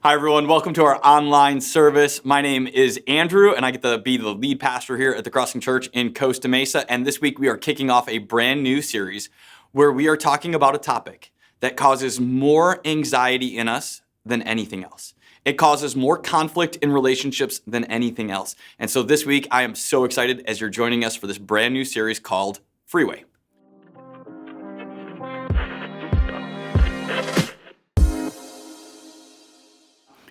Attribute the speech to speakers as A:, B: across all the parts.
A: Hi, everyone. Welcome to our online service. My name is Andrew, and I get to be the lead pastor here at the Crossing Church in Costa Mesa. And this week, we are kicking off a brand new series where we are talking about a topic that causes more anxiety in us than anything else. It causes more conflict in relationships than anything else. And so this week, I am so excited as you're joining us for this brand new series called Freeway.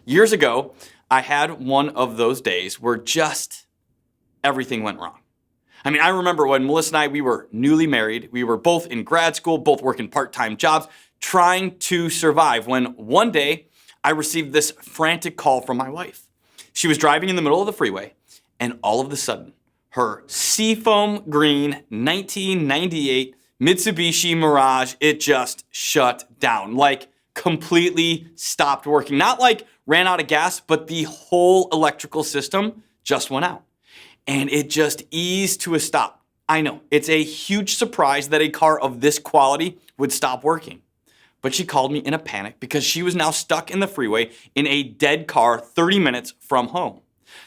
A: Years ago, I had one of those days where just everything went wrong. I remember when Melissa and I, we were newly married. We were both in grad school, both working part-time jobs, trying to survive, when one day I received this frantic call from my wife. She was driving in the middle of the freeway, and all of a sudden, her seafoam green 1998 Mitsubishi Mirage, it just shut down, like completely stopped working. Not like ran out of gas, but the whole electrical system just went out. And it just eased to a stop. I know, it's a huge surprise that a car of this quality would stop working. But she called me in a panic because she was now stuck in the freeway in a dead car 30 minutes from home.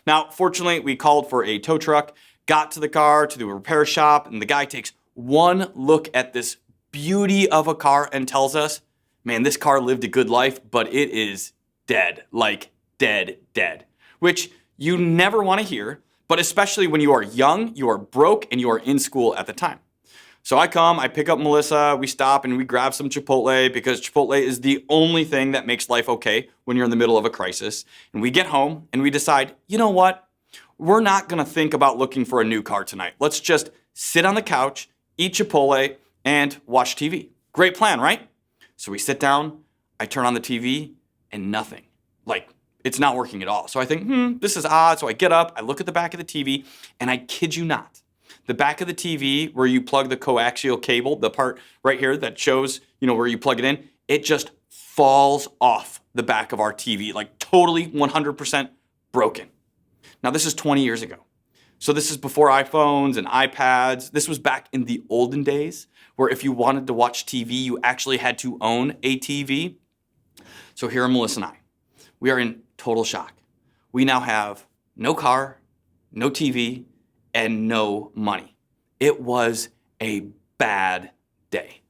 A: Now, fortunately, we called for a tow truck, got to the car to the repair shop, and the guy takes one look at this beauty of a car and tells us, man, this car lived a good life, but it is dead, like dead. Which you never want to hear, but especially when you are young, you are broke, and you are in school at the time. So I pick up Melissa, we stop and we grab some Chipotle because Chipotle is the only thing that makes life okay when you're in the middle of a crisis. And we get home and we decide, you know what? We're not going to think about looking for a new car tonight. Let's just sit on the couch, eat Chipotle, and watch TV. Great plan, right? So we sit down, I turn on the TV, and nothing. Like, it's not working at all. So I think, this is odd. So I get up, I look at the back of the TV, and I kid you not, the back of the TV where you plug the coaxial cable, the part right here that shows, where you plug it in, it just falls off the back of our TV, like totally 100% broken. Now, this is 20 years ago. So this is before iPhones and iPads. This was back in the olden days where if you wanted to watch TV, you actually had to own a TV. So here are Melissa and I. We are in total shock. We now have no car, no TV, and no money. It was a bad day.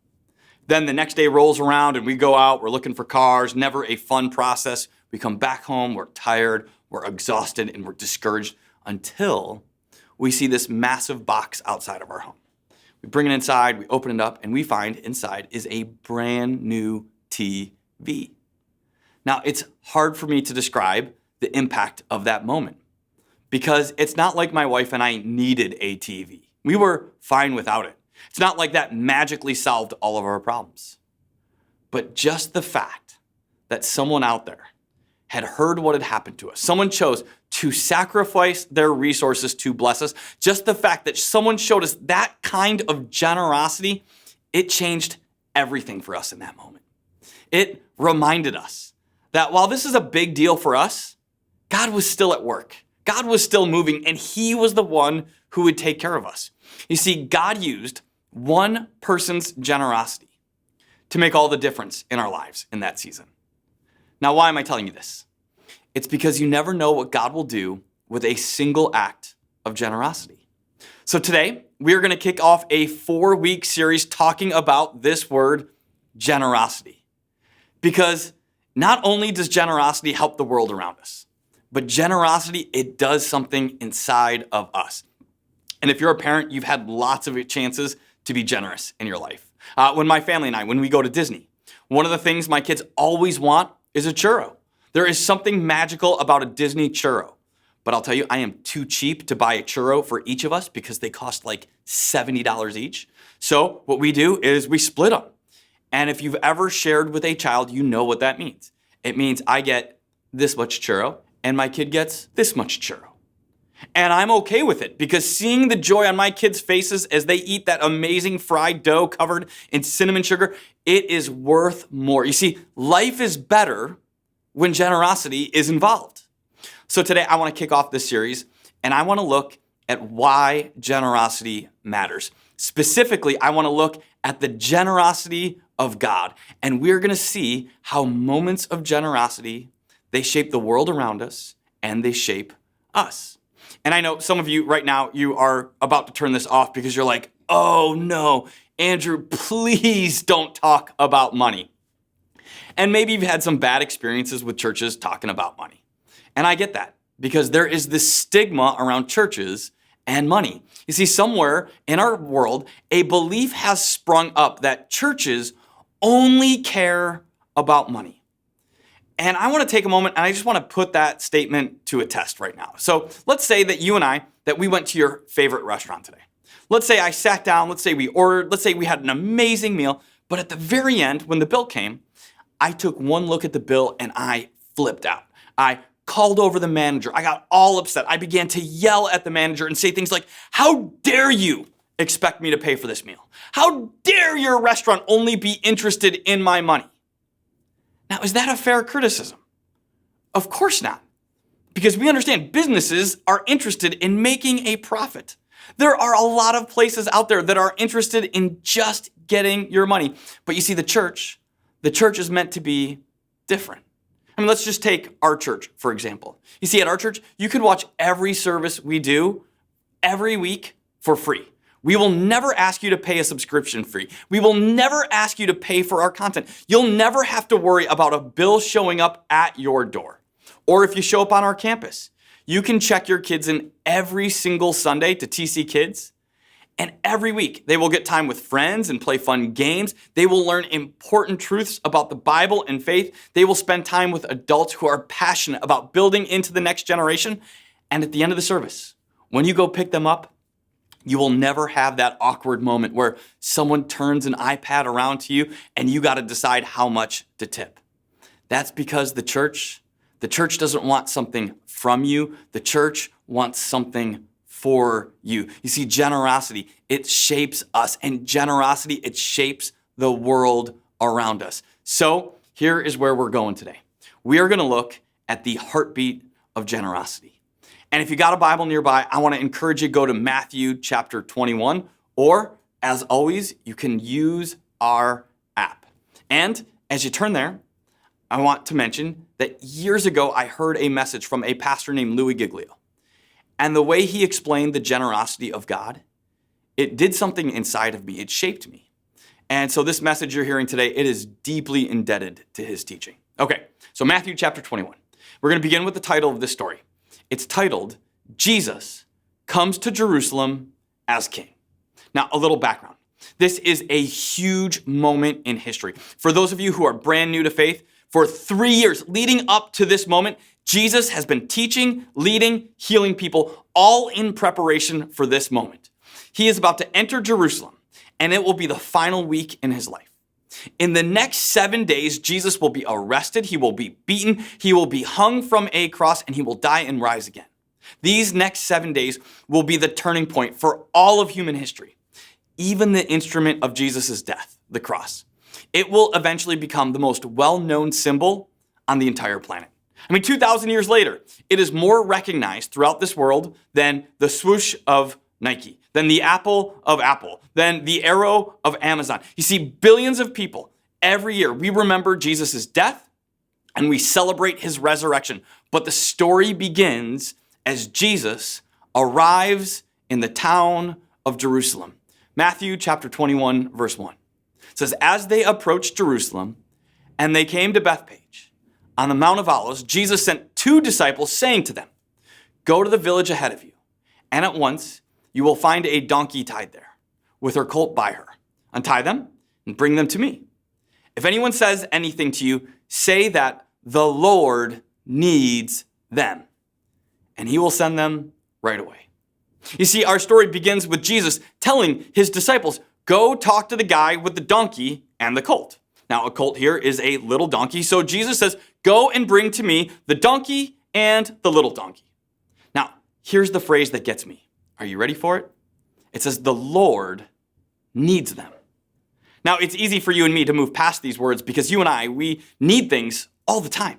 A: Then the next day rolls around and we go out, we're looking for cars, never a fun process. We come back home, we're tired, we're exhausted, and we're discouraged until we see this massive box outside of our home. We bring it inside, we open it up, and we find inside is a brand new TV. Now, it's hard for me to describe the impact of that moment because it's not like my wife and I needed a TV. We were fine without it. It's not like that magically solved all of our problems. But just the fact that someone out there had heard what had happened to us, someone chose to sacrifice their resources to bless us, just the fact that someone showed us that kind of generosity, it changed everything for us in that moment. It reminded us that while this is a big deal for us, God was still at work. God was still moving, and He was the one who would take care of us. You see, God used one person's generosity to make all the difference in our lives in that season. Now, why am I telling you this? It's because you never know what God will do with a single act of generosity. So today, we are going to kick off a 4-week series talking about this word, generosity. Because not only does generosity help the world around us, but generosity, it does something inside of us. And if you're a parent, you've had lots of chances to be generous in your life. When my family and I, when we go to Disney, one of the things my kids always want is a churro. There is something magical about a Disney churro. But I'll tell you, I am too cheap to buy a churro for each of us because they cost like $70 each. So what we do is we split them. And if you've ever shared with a child, you know what that means. It means I get this much churro and my kid gets this much churro. And I'm okay with it because seeing the joy on my kids' faces as they eat that amazing fried dough covered in cinnamon sugar, it is worth more. You see, life is better when generosity is involved. So today I want to kick off this series and I want to look at why generosity matters. Specifically, I want to look at the generosity of God. And we're going to see how moments of generosity They shape the world around us, and they shape us. And I know some of you right now, you are about to turn this off because you're like, oh no, Andrew, please don't talk about money. And maybe you've had some bad experiences with churches talking about money. And I get that because there is this stigma around churches and money. You see, somewhere in our world, a belief has sprung up that churches only care about money. And I want to take a moment and I just want to put that statement to a test right now. So let's say that you and I, that we went to your favorite restaurant today. Let's say I sat down, let's say we ordered, let's say we had an amazing meal, but at the very end, when the bill came, I took one look at the bill and I flipped out. I called over the manager. I got all upset. I began to yell at the manager and say things like, how dare you expect me to pay for this meal? How dare your restaurant only be interested in my money? Now, is that a fair criticism? Of course not. Because we understand businesses are interested in making a profit. There are a lot of places out there that are interested in just getting your money. But you see, the church is meant to be different. I mean, let's just take our church, for example. You see, at our church, you can watch every service we do every week for free. We will never ask you to pay a subscription fee. We will never ask you to pay for our content. You'll never have to worry about a bill showing up at your door. Or if you show up on our campus, you can check your kids in every single Sunday to TC Kids. And every week, they will get time with friends and play fun games. They will learn important truths about the Bible and faith. They will spend time with adults who are passionate about building into the next generation. And at the end of the service, when you go pick them up, you will never have that awkward moment where someone turns an iPad around to you and you got to decide how much to tip. That's because the church doesn't want something from you. The church wants something for you. You see, generosity, it shapes us, and generosity, it shapes the world around us. So here is where we're going today. We are going to look at the heartbeat of generosity. And if you got a Bible nearby, I want to encourage you to go to Matthew chapter 21, or as always, you can use our app. And as you turn there, I want to mention that years ago, I heard a message from a pastor named Louis Giglio. And the way he explained the generosity of God, it did something inside of me. It shaped me. And so this message you're hearing today, it is deeply indebted to his teaching. Okay, so Matthew chapter 21. We're going to begin with the title of this story. It's titled, Jesus Comes to Jerusalem as King. Now, a little background. This is a huge moment in history. For those of you who are brand new to faith, for 3 years leading up to this moment, Jesus has been teaching, leading, healing people, all in preparation for this moment. He is about to enter Jerusalem, and it will be the final week in his life. In the next 7 days, Jesus will be arrested, he will be beaten, he will be hung from a cross, and he will die and rise again. These next 7 days will be the turning point for all of human history, even the instrument of Jesus' death, the cross. It will eventually become the most well-known symbol on the entire planet. I mean, 2,000 years later, it is more recognized throughout this world than the swoosh of Nike, than the apple of Apple, than the arrow of Amazon. You see, billions of people every year, we remember Jesus' death and we celebrate his resurrection. But the story begins as Jesus arrives in the town of Jerusalem. Matthew chapter 21, verse 1. It says, as they approached Jerusalem and they came to Bethpage, on the Mount of Olives, Jesus sent 2 disciples, saying to them, go to the village ahead of you, and at once you will find a donkey tied there, with her colt by her. Untie them and bring them to me. If anyone says anything to you, say that the Lord needs them, and he will send them right away. You see, our story begins with Jesus telling his disciples, go talk to the guy with the donkey and the colt. Now, a colt here is a little donkey. So Jesus says, go and bring to me the donkey and the little donkey. Now, here's the phrase that gets me. Are you ready for it? It says, the Lord needs them. Now, it's easy for you and me to move past these words because you and I, we need things all the time.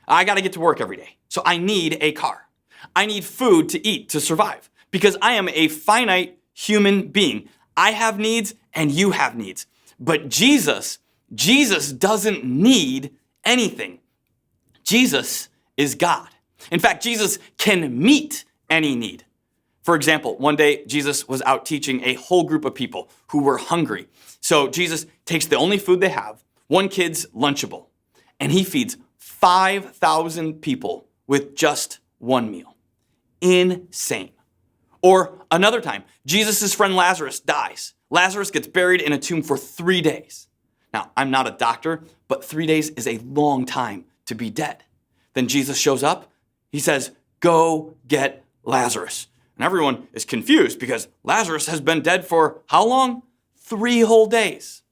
A: I got to get to work every day. So I need a car. I need food to eat to survive because I am a finite human being. I have needs and you have needs. But Jesus doesn't need anything. Jesus is God. In fact, Jesus can meet any need. For example, one day Jesus was out teaching a whole group of people who were hungry. So Jesus takes the only food they have, one kid's Lunchable, and he feeds 5,000 people with just one meal. Insane. Or another time, Jesus' friend Lazarus dies. Lazarus gets buried in a tomb for 3 days. Now, I'm not a doctor, but 3 days is a long time to be dead. Then Jesus shows up. He says, "Go get Lazarus." And everyone is confused because Lazarus has been dead for how long? 3 whole days.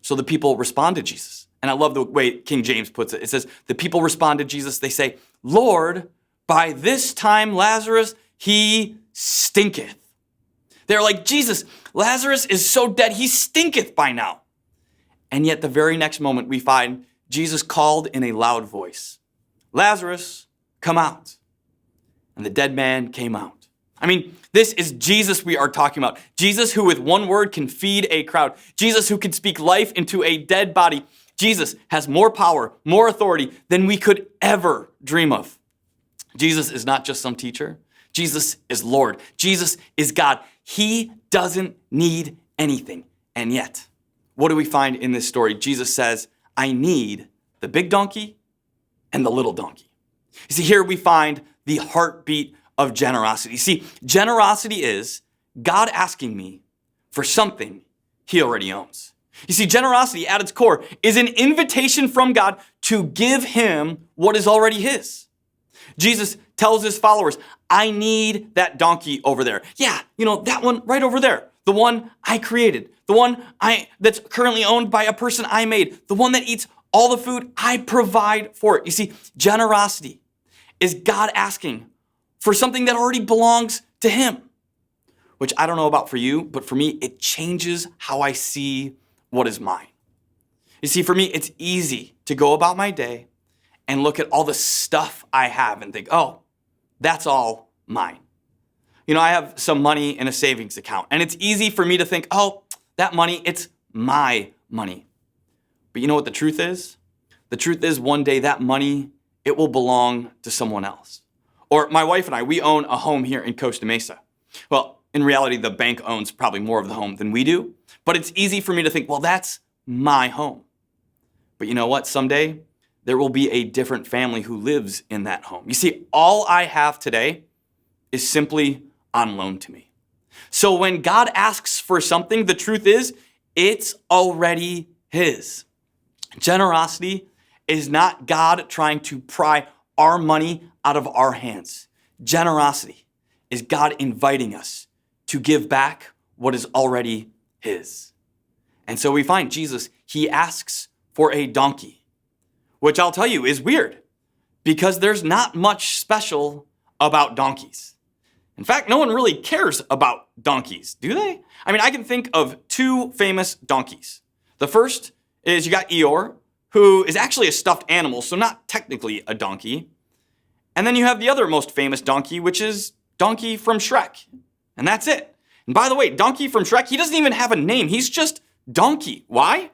A: So the people respond to Jesus. And I love the way King James puts it. It says, the people respond to Jesus. They say, "Lord, by this time Lazarus, he stinketh." They're like, "Jesus, Lazarus is so dead, he stinketh by now." And yet the very next moment we find Jesus called in a loud voice, "Lazarus, come out." And the dead man came out. I mean, this is Jesus we are talking about. Jesus who with one word can feed a crowd. Jesus who can speak life into a dead body. Jesus has more power, more authority than we could ever dream of. Jesus is not just some teacher. Jesus is Lord. Jesus is God. He doesn't need anything. And yet, what do we find in this story? Jesus says, "I need the big donkey and the little donkey." You see, here we find the heartbeat of generosity. See, generosity is God asking me for something he already owns. You see, generosity at its core is an invitation from God to give him what is already his. Jesus tells his followers, "I need that donkey over there. Yeah, that one right over there. The one I created. The one that's currently owned by a person I made. The one that eats all the food I provide for it." You see, generosity is God asking for something that already belongs to him. Which I don't know about for you, but for me, it changes how I see what is mine. You see, for me, it's easy to go about my day and look at all the stuff I have and think, "Oh, that's all mine." I have some money in a savings account, and it's easy for me to think, "Oh, that money, it's my money." But you know what the truth is? The truth is one day that money, it will belong to someone else. Or my wife and I, we own a home here in Costa Mesa. Well, in reality, the bank owns probably more of the home than we do, but it's easy for me to think, well, that's my home. But you know what? Someday, there will be a different family who lives in that home. You see, all I have today is simply on loan to me. So when God asks for something, the truth is, it's already his. Generosity is not God trying to pry our money out of our hands. Generosity is God inviting us to give back what is already his. And so we find Jesus, he asks for a donkey, which I'll tell you is weird because there's not much special about donkeys. In fact, no one really cares about donkeys, do they? I mean, I can think of 2 famous donkeys. The first is you got Eeyore, who is actually a stuffed animal, so not technically a donkey. And then you have the other most famous donkey, which is Donkey from Shrek. And that's it. And by the way, Donkey from Shrek, he doesn't even have a name. He's just Donkey. Why?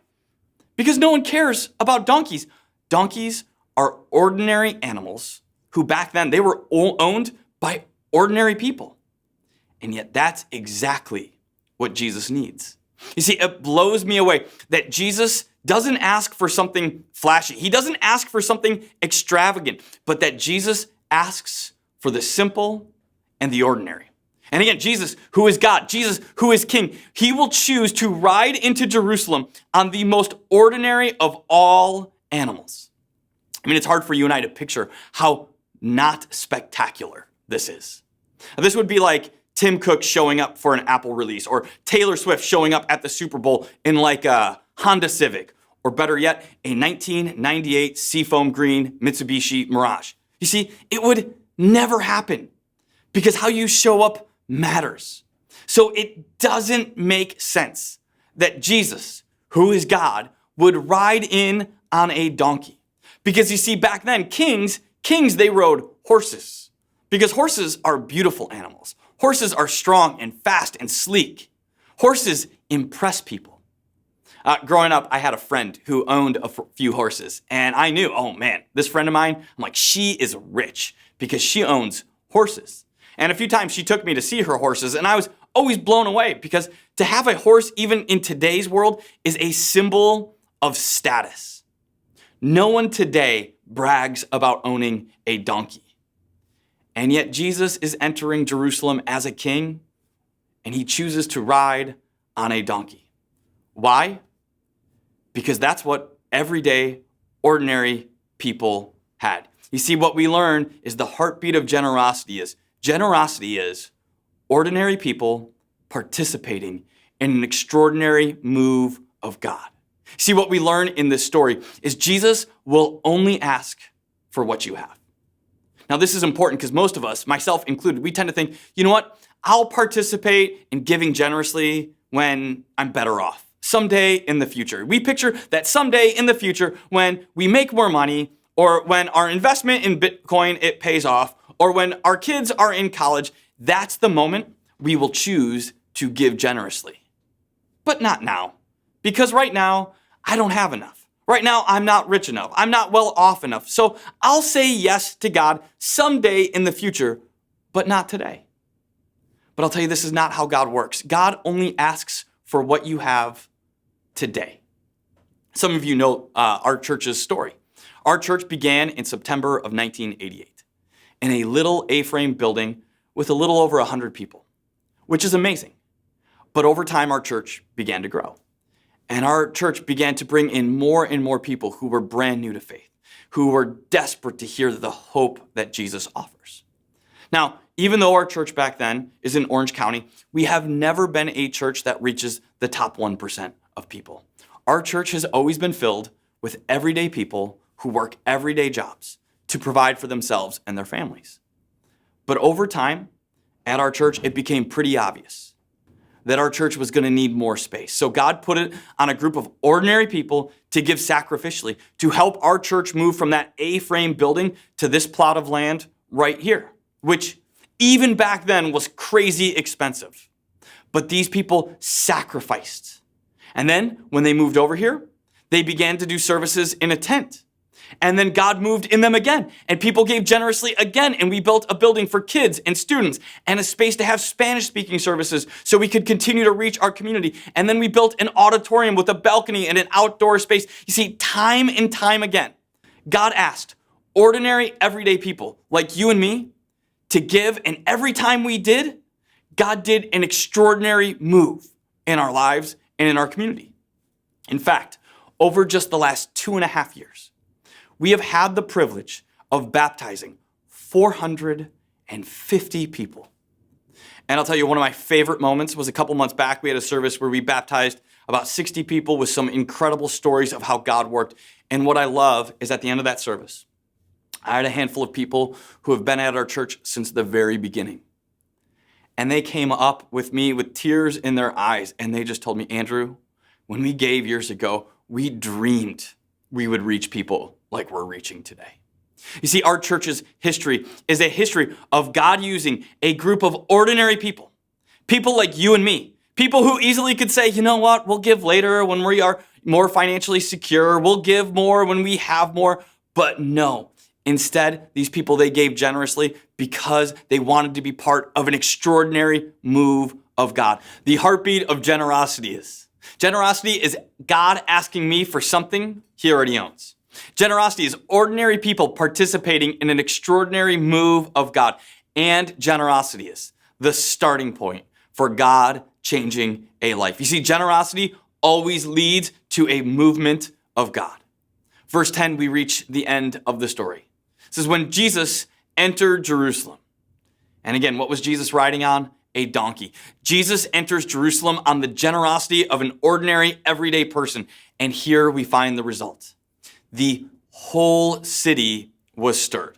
A: Because no one cares about donkeys. Donkeys are ordinary animals who back then, they were owned by ordinary people. And yet that's exactly what Jesus needs. You see, it blows me away that Jesus doesn't ask for something flashy. He doesn't ask for something extravagant, but that Jesus asks for the simple and the ordinary. And again, Jesus, who is God, Jesus, who is King, he will choose to ride into Jerusalem on the most ordinary of all animals. I mean, it's hard for you and I to picture how not spectacular this is. This would be like Tim Cook showing up for an Apple release, or Taylor Swift showing up at the Super Bowl in like a Honda Civic, or better yet, a 1998 seafoam green Mitsubishi Mirage. You see, it would never happen because how you show up matters. So it doesn't make sense that Jesus, who is God, would ride in on a donkey. Because you see, back then, kings, they rode horses because horses are beautiful animals. Horses are strong and fast and sleek. Horses impress people. Growing up, I had a friend who owned a few horses, and I knew, oh man, this friend of mine, I'm like, she is rich because she owns horses. And a few times she took me to see her horses, and I was always blown away because to have a horse, even in today's world, is a symbol of status. No one today brags about owning a donkey. And yet Jesus is entering Jerusalem as a king, and he chooses to ride on a donkey. Why? Because that's what everyday, ordinary people had. You see, what we learn is the heartbeat of generosity is ordinary people participating in an extraordinary move of God. See, what we learn in this story is Jesus will only ask for what you have. Now, this is important because most of us, myself included, we tend to think, you know what? I'll participate in giving generously when I'm better off. Someday in the future. We picture that someday in the future when we make more money, or when our investment in Bitcoin, it pays off, or when our kids are in college, that's the moment we will choose to give generously. But not now. Because right now, I don't have enough. Right now, I'm not rich enough. I'm not well off enough. So I'll say yes to God someday in the future, but not today. But I'll tell you, this is not how God works. God only asks for what you have today. Some of you know our church's story. Our church began in September of 1988 in a little A-frame building with a little over 100 people, which is amazing. But over time, our church began to grow. And our church began to bring in more and more people who were brand new to faith, who were desperate to hear the hope that Jesus offers. Now, even though our church back then is in Orange County, we have never been a church that reaches the top 1% of people. Our church has always been filled with everyday people who work everyday jobs to provide for themselves and their families. But over time, at our church, it became pretty obvious that our church was going to need more space. So God put it on a group of ordinary people to give sacrificially to help our church move from that A-frame building to this plot of land right here, which even back then was crazy expensive. But these people sacrificed. And then when they moved over here, they began to do services in a tent. And then God moved in them again, and people gave generously again, and we built a building for kids and students and a space to have Spanish-speaking services so we could continue to reach our community. And then we built an auditorium with a balcony and an outdoor space. You see, time and time again, God asked ordinary, everyday people like you and me to give, and every time we did, God did an extraordinary move in our lives and in our community. In fact, over just the last 2.5 years, we have had the privilege of baptizing 450 people. And I'll tell you, one of my favorite moments was a couple months back. We had a service where we baptized about 60 people with some incredible stories of how God worked. And what I love is at the end of that service, I had a handful of people who have been at our church since the very beginning. And they came up with me with tears in their eyes, and they just told me, Andrew, when we gave years ago, we dreamed we would reach people like we're reaching today. You see, our church's history is a history of God using a group of ordinary people, people like you and me, people who easily could say, you know what, we'll give later when we are more financially secure, we'll give more when we have more, but no. Instead, these people, they gave generously because they wanted to be part of an extraordinary move of God. The heartbeat of generosity is God asking me for something he already owns. Generosity is ordinary people participating in an extraordinary move of God. And generosity is the starting point for God changing a life. You see, generosity always leads to a movement of God. Verse 10, we reach the end of the story. It says, when Jesus entered Jerusalem, and again, what was Jesus riding on? A donkey. Jesus enters Jerusalem on the generosity of an ordinary, everyday person. And here we find the result. The whole city was stirred.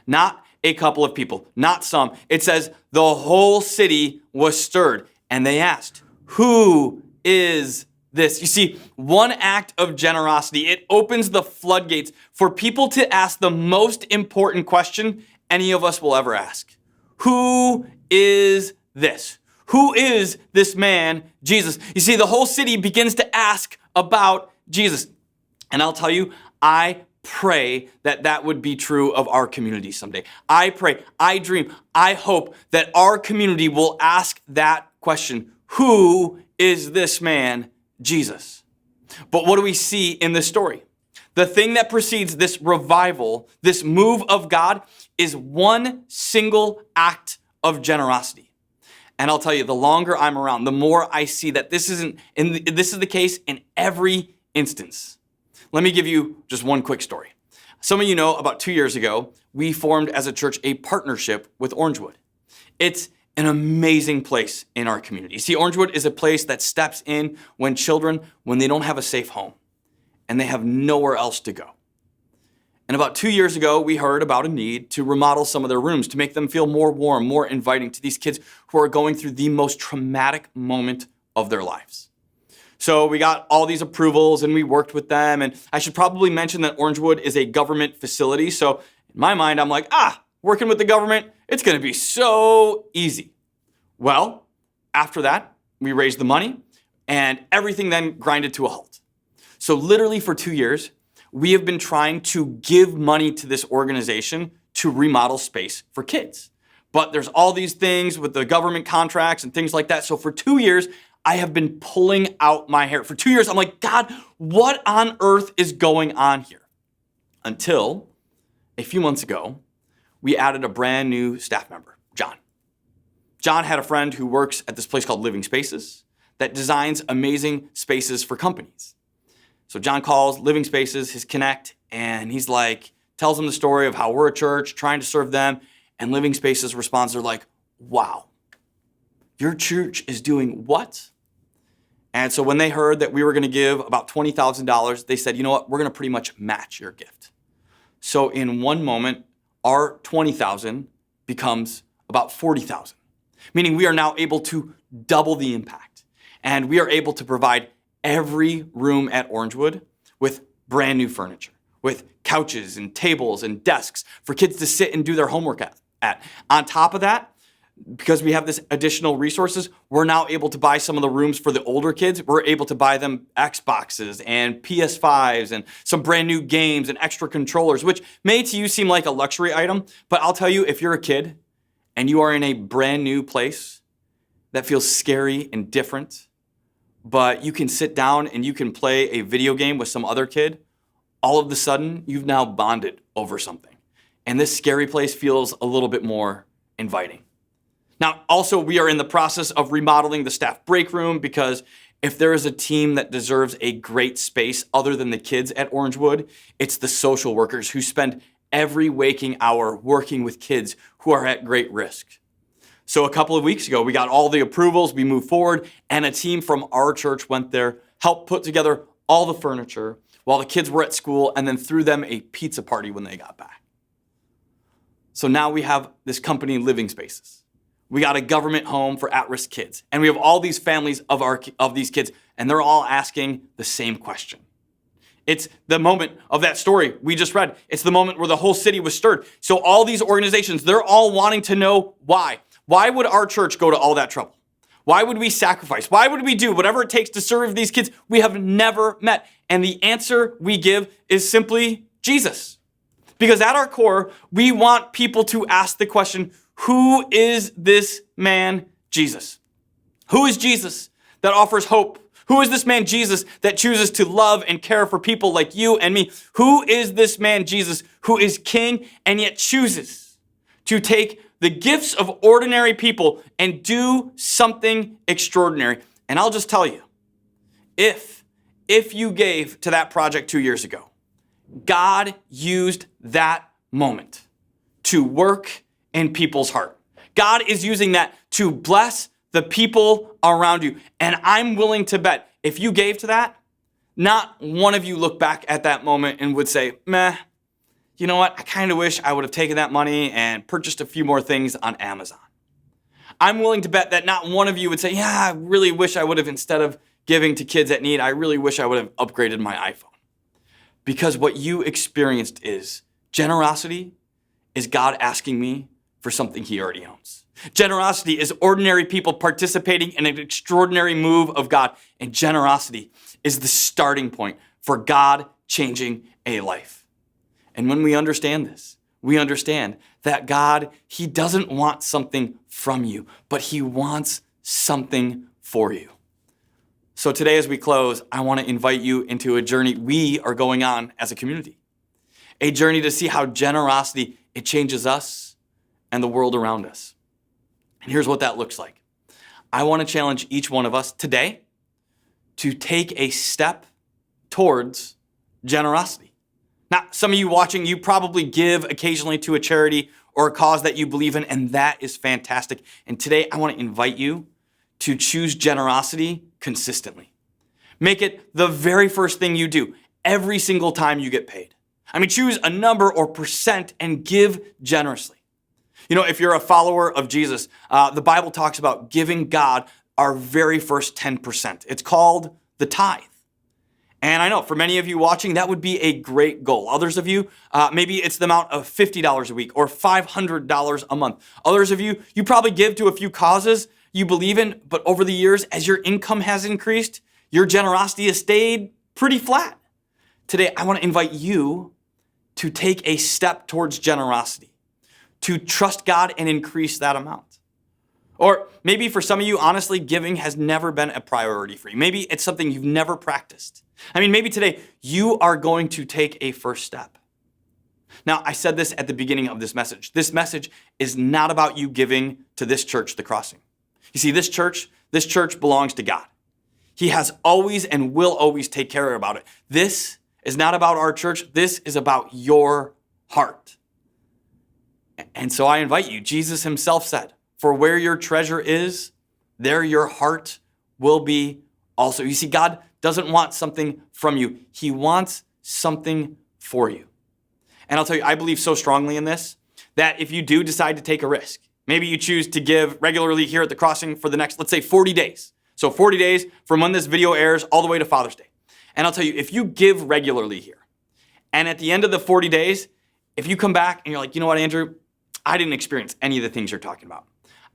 A: Not a couple of people, not some. It says the whole city was stirred. And they asked, who is this? You see, one act of generosity, it opens the floodgates for people to ask the most important question any of us will ever ask. Who is this? Who is this man, Jesus? You see, the whole city begins to ask about Jesus. And I'll tell you, I pray that that would be true of our community someday. I pray, I dream, I hope that our community will ask that question. Who is this man, Jesus? But what do we see in this story? The thing that precedes this revival, this move of God, is one single act of generosity. And I'll tell you, the longer I'm around, the more I see that this is the case in every instance. Let me give you just one quick story. Some of you know, about 2 years ago, we formed as a church a partnership with Orangewood. It's an amazing place in our community. See, Orangewood is a place that steps in when they don't have a safe home and they have nowhere else to go. And about 2 years ago, we heard about a need to remodel some of their rooms to make them feel more warm, more inviting to these kids who are going through the most traumatic moment of their lives. So we got all these approvals and we worked with them. And I should probably mention that Orangewood is a government facility. So in my mind, I'm like, working with the government, it's going to be so easy. Well, after that, we raised the money and everything then grinded to a halt. So literally for 2 years, we have been trying to give money to this organization to remodel space for kids. But there's all these things with the government contracts and things like that. So for 2 years, I have been pulling out my hair. For 2 years, I'm like, God, what on earth is going on here? Until a few months ago, we added a brand new staff member, John. John had a friend who works at this place called Living Spaces that designs amazing spaces for companies. So John calls Living Spaces his connect, and he's like, tells him the story of how we're a church trying to serve them. And Living Spaces responds, they're like, wow, your church is doing what? And so when they heard that we were going to give about $20,000, they said, you know what, we're going to pretty much match your gift. So in one moment, our $20,000 becomes about $40,000, meaning we are now able to double the impact. And we are able to provide every room at Orangewood with brand new furniture, with couches and tables and desks for kids to sit and do their homework at. On top of that, because we have this additional resources, we're now able to buy some of the rooms for the older kids. We're able to buy them Xboxes and PS5s and some brand new games and extra controllers, which may to you seem like a luxury item. But I'll tell you, if you're a kid and you are in a brand new place that feels scary and different, but you can sit down and you can play a video game with some other kid, all of a sudden you've now bonded over something. And this scary place feels a little bit more inviting. Now, also, we are in the process of remodeling the staff break room because if there is a team that deserves a great space other than the kids at Orangewood, it's the social workers who spend every waking hour working with kids who are at great risk. So a couple of weeks ago, we got all the approvals, we moved forward, and a team from our church went there, helped put together all the furniture while the kids were at school, and then threw them a pizza party when they got back. So now we have this company, Living Spaces. We got a government home for at-risk kids. And we have all these families of these kids, and they're all asking the same question. It's the moment of that story we just read. It's the moment where the whole city was stirred. So all these organizations, they're all wanting to know why. Why would our church go to all that trouble? Why would we sacrifice? Why would we do whatever it takes to serve these kids we have never met? And the answer we give is simply Jesus. Because at our core, we want people to ask the question, who is this man, Jesus? Who is Jesus that offers hope? Who is this man, Jesus, that chooses to love and care for people like you and me? Who is this man, Jesus, who is king and yet chooses to take the gifts of ordinary people and do something extraordinary? And I'll just tell you, if you gave to that project 2 years ago, God used that moment to work in people's heart. God is using that to bless the people around you. And I'm willing to bet if you gave to that, not one of you looked back at that moment and would say, meh, you know what? I kind of wish I would have taken that money and purchased a few more things on Amazon. I'm willing to bet that not one of you would say, yeah, I really wish I would have, instead of giving to kids that need, I really wish I would have upgraded my iPhone. Because what you experienced is generosity is God asking me for something he already owns. Generosity is ordinary people participating in an extraordinary move of God. And generosity is the starting point for God changing a life. And when we understand this, we understand that God, he doesn't want something from you, but he wants something for you. So today as we close, I want to invite you into a journey we are going on as a community. A journey to see how generosity, it changes us and the world around us. And here's what that looks like. I want to challenge each one of us today to take a step towards generosity. Now, some of you watching, you probably give occasionally to a charity or a cause that you believe in, and that is fantastic. And today I want to invite you to choose generosity consistently. Make it the very first thing you do every single time you get paid. I mean, choose a number or percent and give generously. You know, if you're a follower of Jesus, the Bible talks about giving God our very first 10%. It's called the tithe. And I know for many of you watching, that would be a great goal. Others of you, maybe it's the amount of $50 a week or $500 a month. Others of you, you probably give to a few causes you believe in, but over the years, as your income has increased, your generosity has stayed pretty flat. Today, I want to invite you to take a step towards generosity, to trust God and increase that amount. Or maybe for some of you, honestly, giving has never been a priority for you. Maybe it's something you've never practiced. I mean, maybe today you are going to take a first step. Now, I said this at the beginning of this message. This message is not about you giving to this church, The Crossing. You see, this church belongs to God. He has always and will always take care about it. This is not about our church. This is about your heart. And so I invite you, Jesus himself said, for where your treasure is, there your heart will be also. You see, God doesn't want something from you. He wants something for you. And I'll tell you, I believe so strongly in this, that if you do decide to take a risk, maybe you choose to give regularly here at The Crossing for the next, let's say 40 days. So 40 days from when this video airs all the way to Father's Day. And I'll tell you, if you give regularly here, and at the end of the 40 days, if you come back and you're like, you know what, Andrew, I didn't experience any of the things you're talking about.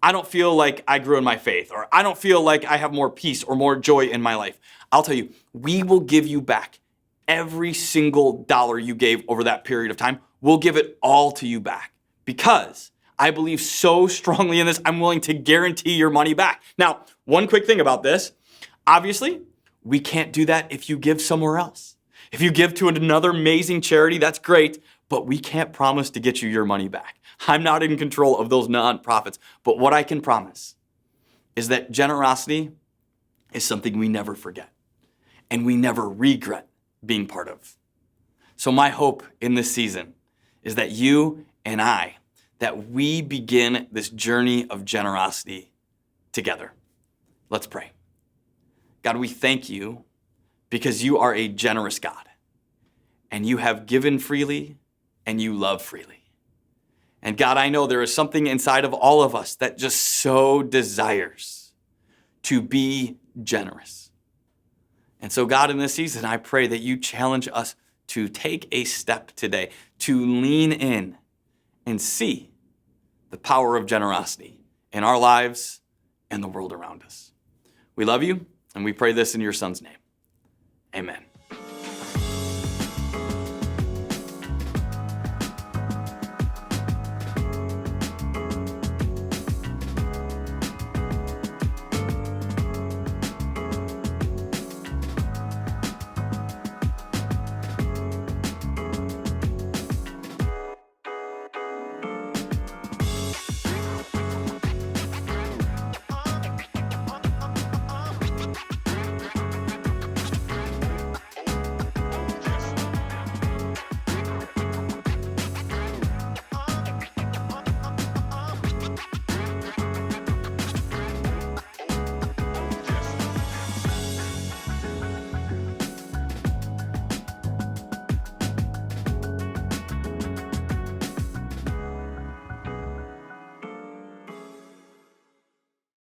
A: I don't feel like I grew in my faith, or I don't feel like I have more peace or more joy in my life. I'll tell you, we will give you back every single dollar you gave over that period of time. We'll give it all to you back because I believe so strongly in this. I'm willing to guarantee your money back. Now, one quick thing about this, obviously, we can't do that if you give somewhere else. If you give to another amazing charity, that's great, but we can't promise to get you your money back. I'm not in control of those nonprofits, but what I can promise is that generosity is something we never forget and we never regret being part of. So my hope in this season is that you and I, that we begin this journey of generosity together. Let's pray. God, we thank you because you are a generous God and you have given freely and you love freely. And God, I know there is something inside of all of us that just so desires to be generous. And so God, in this season, I pray that you challenge us to take a step today, to lean in and see the power of generosity in our lives and the world around us. We love you, and we pray this in your Son's name. Amen.